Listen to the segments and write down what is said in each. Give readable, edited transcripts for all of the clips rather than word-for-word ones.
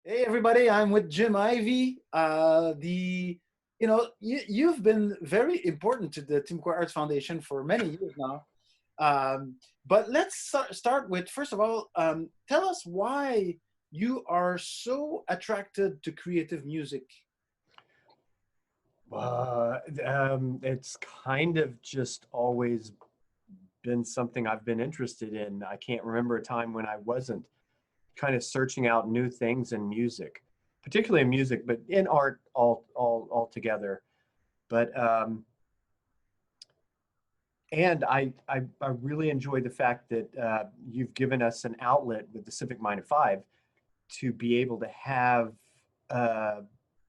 Hey everybody, I'm with Jim Ivy. You've been very important to the Timucua Arts Foundation for many years now. But let's start with, first of all, tell us why you are so attracted to creative music. It's kind of just always been something I've been interested in. I can't remember a time when I wasn't kind of searching out new things in music, particularly in music, but in art all together. But and I really enjoy the fact that you've given us an outlet with the Civic Mind of Five to be able to have uh,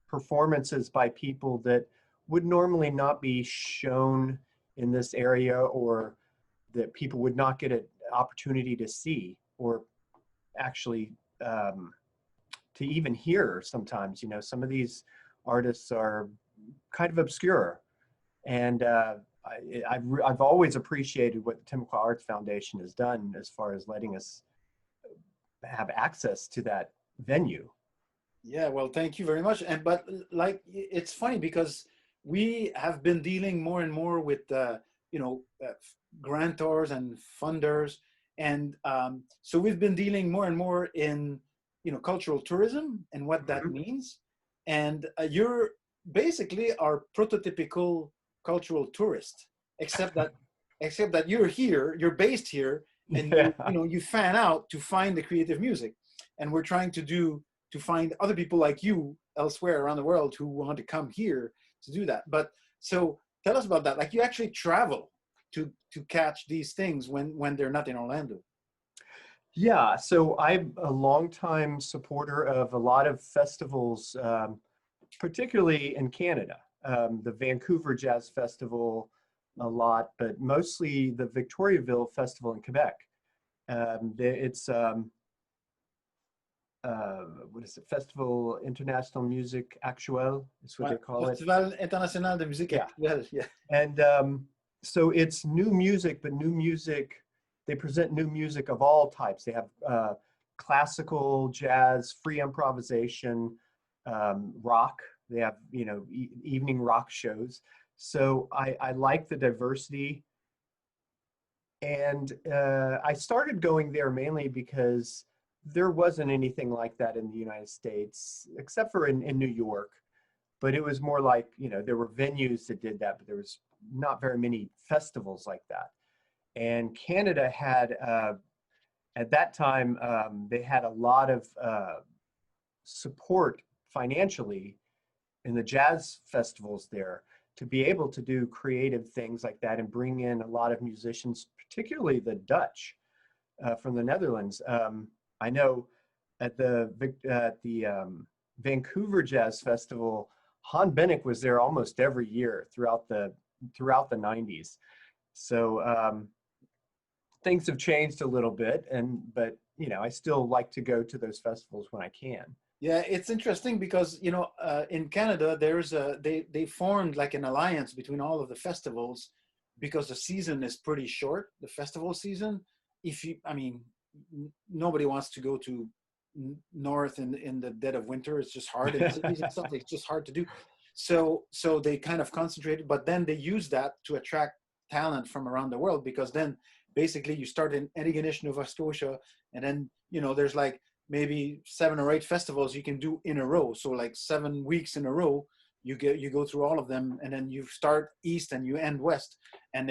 performances by people that would normally not be shown in this area, or that people would not get an opportunity to see, or actually to even hear sometimes. Some of these artists are kind of obscure. And I've always appreciated what the Timucua Arts Foundation has done as far as letting us have access to that venue. Yeah, well, thank you very much. And but like it's funny because we have been dealing more and more with grantors and funders, and so we've been dealing more and more in cultural tourism and what that Mhm. means. And you're basically our prototypical cultural tourist, except that you're here, you're based here, and Yeah. you fan out to find the creative music, and we're trying to find other people like you elsewhere around the world who want to come here to do that. But so tell us about that. Like you actually travel to catch these things when they're not in Orlando. Yeah, so I'm a longtime supporter of a lot of festivals, particularly in Canada. The Vancouver Jazz Festival a lot, but mostly the Victoriaville Festival in Quebec. It's what is it? Festival International Musique Actuelle is what Ouais. they call it. Festival international de musique Yeah, actuelle. Yeah. and so it's new music, but new music, they present new music of all types. They have classical, jazz, free improvisation, rock. They have, evening rock shows. So I like the diversity. And I started going there mainly because there wasn't anything like that in the United States, except for in New York. But it was more like, there were venues that did that, but there was not very many festivals like that. And Canada had, at that time, they had a lot of support financially in the jazz festivals there to be able to do creative things like that and bring in a lot of musicians, particularly the Dutch from the Netherlands. I know at the Vancouver Jazz Festival, Han Bennett was there almost every year throughout the 90s. So things have changed a little bit, but I still like to go to those festivals when I can. Yeah, it's interesting because in Canada there's a they formed like an alliance between all of the festivals because the season is pretty short, the festival season. If you, I mean, nobody wants to go to north in the dead of winter. It's just hard in cities and stuff. It's just hard to do. So they kind of concentrated, but then they use that to attract talent from around the world because then basically you start in Antigonish, Nova Scotia, and then there's like maybe 7 or 8 festivals you can do in a row. So like 7 weeks in a row, you go through all of them, and then you start east and you end west, and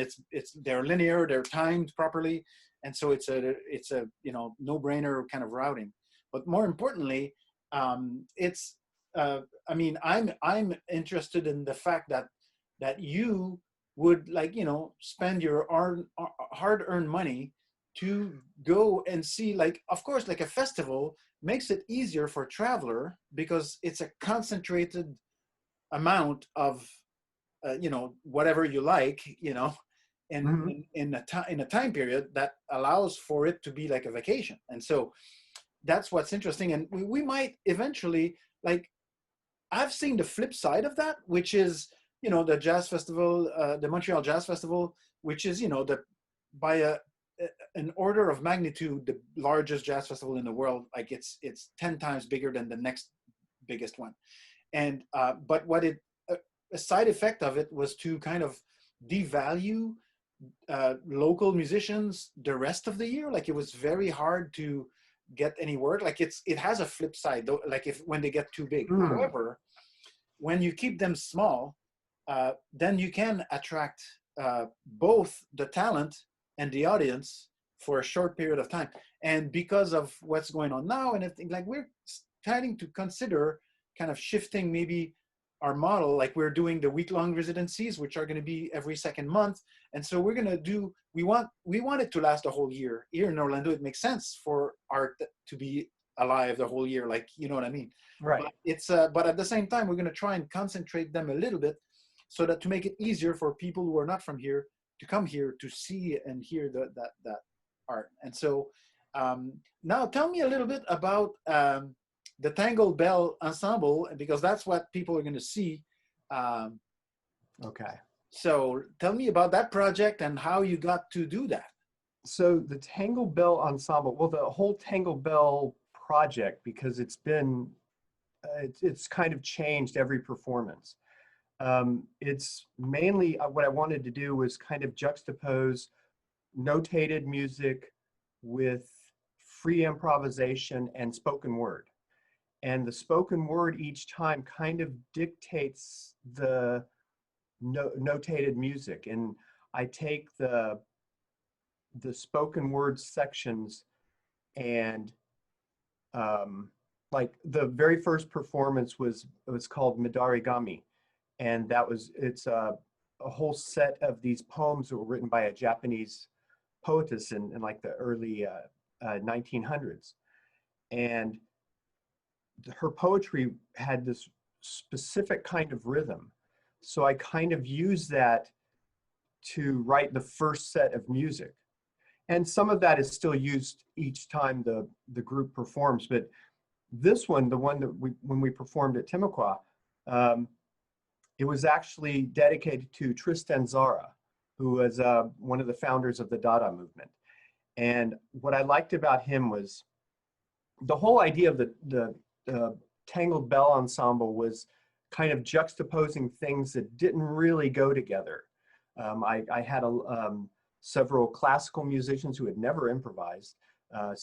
they're linear, they're timed properly, and so it's a no brainer kind of routing. But more importantly, it's I mean I'm interested in the fact that you would like spend your hard earned money to go and see, like, of course, like a festival makes it easier for a traveler because it's a concentrated amount of whatever you like, in Mhm. in a time period that allows for it to be like a vacation. And so that's what's interesting, and we might eventually, like, I've seen the flip side of that, which is the jazz festival, the Montreal Jazz Festival, which is the by an order of magnitude the largest jazz festival in the world. Like it's 10 times bigger than the next biggest one. And but what it a side effect of it was to kind of devalue local musicians the rest of the year. Like it was very hard to get any work. Like it has a flip side though. Like if when they get too big. Mm. However, when you keep them small, then you can attract both the talent and the audience for a short period of time. And because of what's going on now and everything, like we're starting to consider kind of shifting maybe our model. Like we're doing the week-long residencies, which are going to be every second month. And so we're going to do, we want it to last a whole year. Here in Orlando, it makes sense for art to be alive the whole year. Like, you know what I mean? Right. But it's, but at the same time, we're going to try and concentrate them a little bit so that to make it easier for people who are not from here to come here to see and hear that art. And so now tell me a little bit about the Tangled Bell Ensemble, because that's what people are going to see. Okay. So tell me about that project and how you got to do that. So the Tangle Bell Ensemble, well, the whole Tangle Bell project, because it's been, it's kind of changed every performance. It's mainly what I wanted to do was kind of juxtapose notated music with free improvisation and spoken word. And the spoken word each time kind of dictates the notated music. And I take the spoken word sections and like the very first performance was, it was called Midarigami. And it's a whole set of these poems that were written by a Japanese poetess in like the early 1900s. And her poetry had this specific kind of rhythm. So I kind of used that to write the first set of music. And some of that is still used each time the group performs. But this one, the one that when we performed at Timucua, it was actually dedicated to Tristan Tzara, who was one of the founders of the Dada movement. And what I liked about him was the whole idea of the Tangled Bell Ensemble was kind of juxtaposing things that didn't really go together. I had several classical musicians who had never improvised, a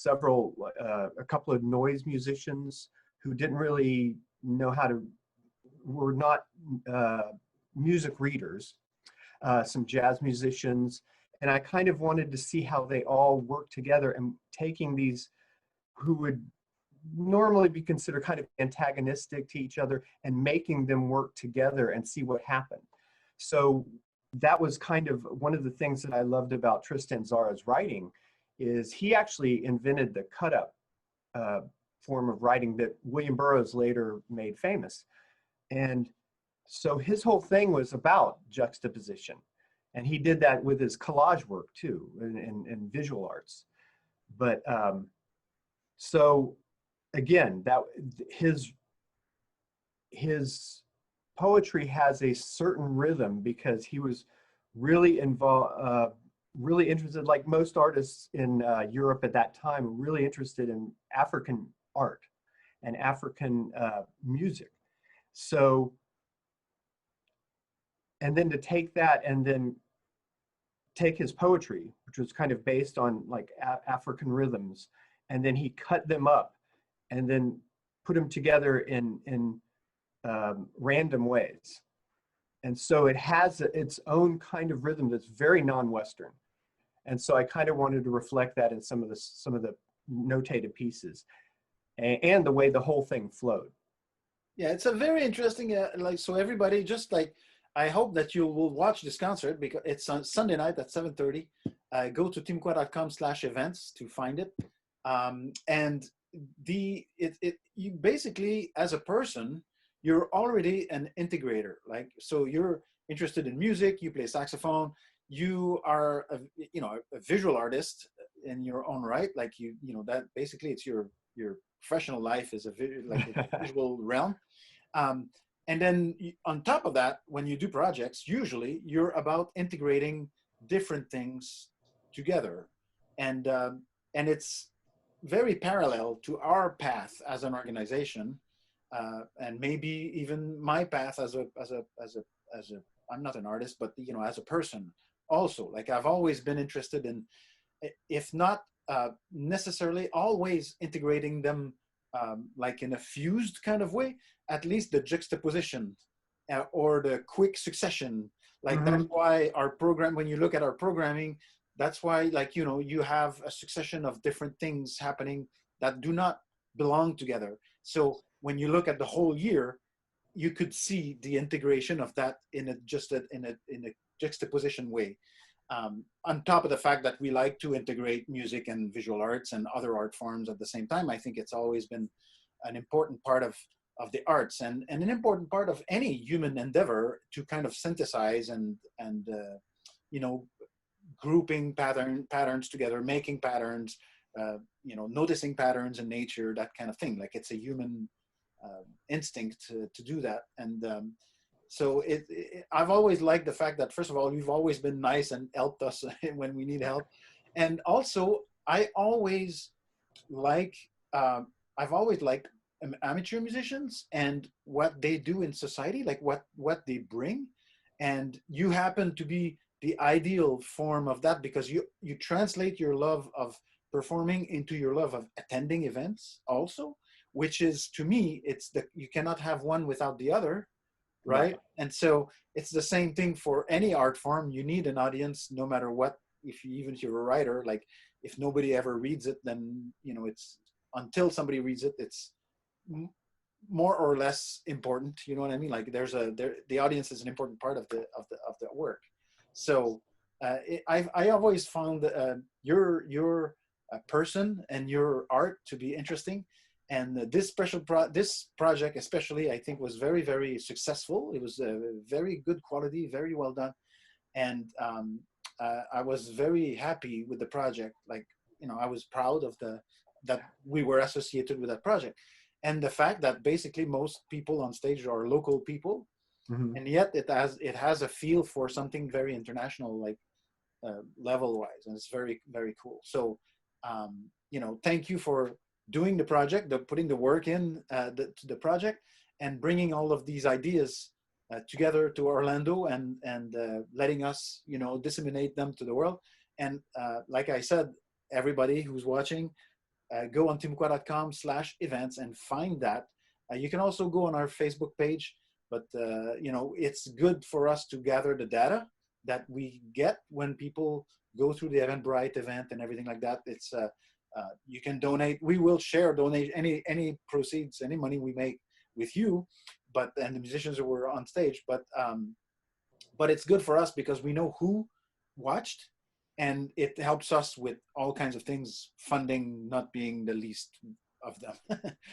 couple of noise musicians who didn't really know how to, were not music readers, some jazz musicians, and I kind of wanted to see how they all work together and taking these who would normally be considered kind of antagonistic to each other and making them work together and see what happened. So that was kind of one of the things that I loved about Tristan Tzara's writing, is he actually invented the cut-up form of writing that William Burroughs later made famous. And so his whole thing was about juxtaposition. And he did that with his collage work too, and visual arts. But so again, that his poetry has a certain rhythm because he was really involved, really interested, like most artists in Europe at that time, really interested in African art and African music. So, and then to take that and then take his poetry, which was kind of based on like African rhythms, and then he cut them up and then put them together in random ways. And so it has its own kind of rhythm that's very non-Western. And so I kind of wanted to reflect that in some of the notated pieces and the way the whole thing flowed. Yeah, it's a very interesting, like, so everybody just like, I hope that you will watch this concert because it's on Sunday night at 7:30. Go to timucua.com/events to find it. And you basically, as a person, you're already an integrator. Like, so you're interested in music, you play saxophone, you are a visual artist in your own right. Like that basically it's your professional life is a visual realm. And then on top of that, when you do projects, usually you're about integrating different things together. And it's very parallel to our path as an organization, and maybe even my path as a I'm not an artist, but as a person also. Like I've always been interested in, if not necessarily always integrating them like in a fused kind of way, at least the juxtaposition or the quick succession. Like that's Hmm. why our program, when you look at our programming, that's why, like, you have a succession of different things happening that do not belong together. So when you look at the whole year, you could see the integration of that in a just a, in a juxtaposition way. On top of the fact that we like to integrate music and visual arts and other art forms at the same time, I think it's always been an important part of the arts, and an important part of any human endeavor to kind of synthesize and you know grouping patterns together, making patterns, noticing patterns in nature, that kind of thing. Like it's a human instinct to do that. And so I've always liked the fact that, first of all, you've always been nice and helped us when we need help. And also, like, I've always liked amateur musicians and what they do in society, like what they bring. And you happen to be the ideal form of that, because you translate your love of performing into your love of attending events also, which is, to me, it's the you cannot have one without the other, right? Right. And so it's the same thing for any art form. You need an audience no matter what. Even if you're a writer, like if nobody ever reads it, then it's, until somebody reads it, it's more or less important. You know what I mean? Like the audience is an important part of the work. So I always found your person and your art to be interesting. And this project especially, I think, was very, very successful. It was very good quality, very well done. And I was very happy with the project. Like, I was proud of the that we were associated with that project, and the fact that basically most people on stage are local people, Hmm. and yet it has a feel for something very international, like level wise, and it's very, very cool. So thank you for doing the project, putting the work in to the project, and bringing all of these ideas together to Orlando, and letting us disseminate them to the world. And like I said, everybody who's watching, go on timucua.com/events and find that. You can also go on our Facebook page, but it's good for us to gather the data that we get when people go through the Eventbrite event and everything like that. It's you can donate. We will donate any proceeds, any money we make with you, and the musicians who were on stage. But it's good for us because we know who watched, and it helps us with all kinds of things, funding not being the least of them.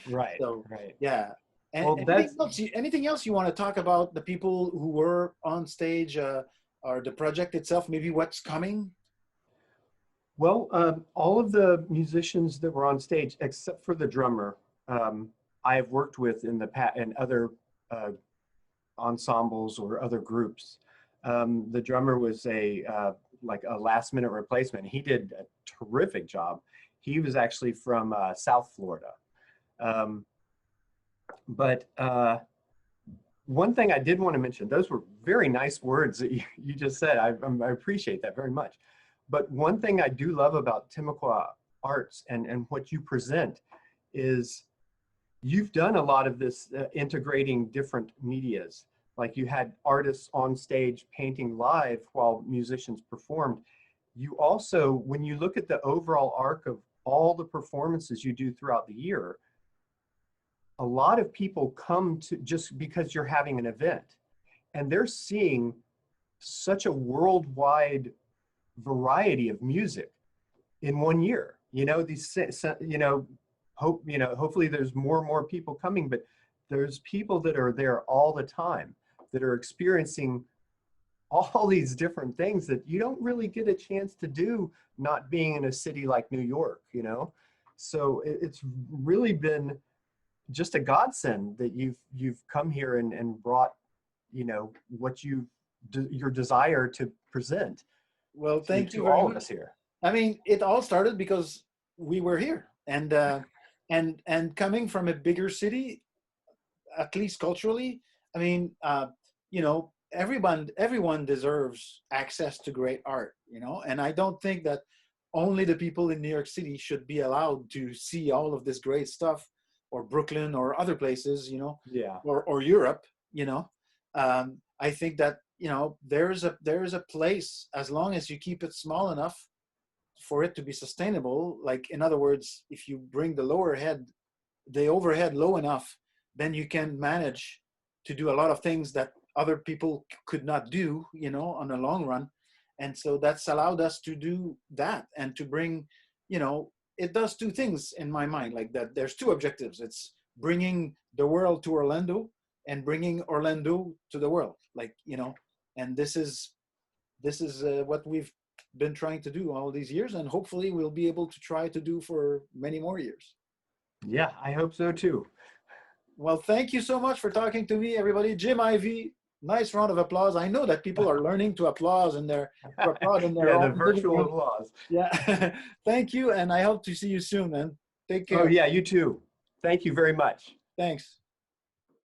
Right. So Right. yeah. And Well, that's anything else you want to talk about, the people who were on stage, or the project itself, maybe what's coming? well. All of the musicians that were on stage, except for the drummer, um, I have worked with in the past in other uh, ensembles or other groups. The drummer was like a last minute replacement. He did a terrific job. He was actually from South Florida. Um, but one thing I did want to mention, those were very nice words that you just said. I appreciate that very much. But one thing I do love about Timucua Arts and what you present is you've done a lot of this integrating different medias. Like you had artists on stage painting live while musicians performed. You also, when you look at the overall arc of all the performances you do throughout the year, a lot of people come to just because you're having an event and they're seeing such a worldwide variety of music in one year. Hopefully there's more and more people coming, but there's people that are there all the time that are experiencing all these different things that you don't really get a chance to do not being in a city like New York. So it's really been just a godsend that you've come here and brought what your desire to present Well, to thank you to very all of much. us here. I mean, it all started because we were here, and coming from a bigger city, at least culturally. I mean, everyone deserves access to great art, and I don't think that only the people in New York City should be allowed to see all of this great stuff, or Brooklyn or other places, Yeah. or Europe. I think that there is a place, as long as you keep it small enough for it to be sustainable. Like, in other words, if you bring the overhead low enough, then you can manage to do a lot of things that other people could not do, on the long run. And so that's allowed us to do that, and to bring, it does two things in my mind, like that. There's two objectives. It's bringing the world to Orlando, and bringing Orlando to the world, and this is what we've been trying to do all these years, and hopefully we'll be able to try to do for many more years. Yeah, I hope so too. Well, thank you so much for talking to me, everybody. Jim Ivy, nice round of applause. I know that people are learning to applaud in their Yeah, the own living virtual room. applause. Yeah. Thank you, and I hope to see you soon, man. Take Oh care. yeah, you too. Thank you very much. Thanks.